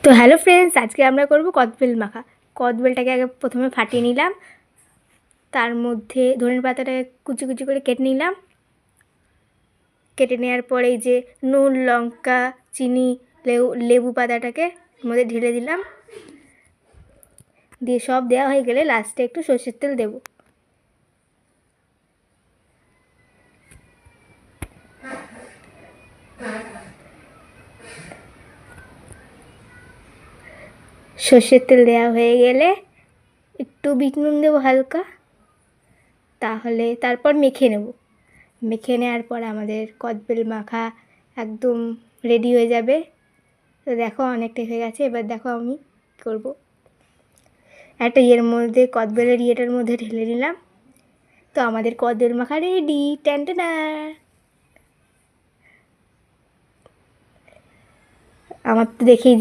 তো hello friends, আজকে আমরা করব কদবেল মাখা। কদবেলটাকে আগে প্রথমে ফাটিয়ে নিলাম, তার মধ্যে ধনের পাতাটাকে কুচি কুচি করে কেটে নিলাম। কেটে নেওয়ার পরে এই যে নুন, লঙ্কা, চিনি, লেবু পাতাটাকে মধ্যে ঢেলে দিলাম। দিয়ে সব দেওয়া হয়ে গেলে লাস্টে একটু সর্ষের তেল দেব। সর্ষের তেল দেওয়া হয়ে গেলে একটু বিট নুন দেবো হালকা, তাহলে তারপর মেখে নেব। মেখে নেওয়ার পর আমাদের কদবেল মাখা একদম রেডি হয়ে যাবে। তো দেখো অনেকটাই হয়ে গেছে। এবার দেখো আমি করব, একটা ইয়ের মধ্যে কদবেলের ইয়েটার মধ্যে ঢেলে নিলাম। তো আমাদের কদবেল মাখা রেডি। ট্যান্টানা। আমার তো দেখেই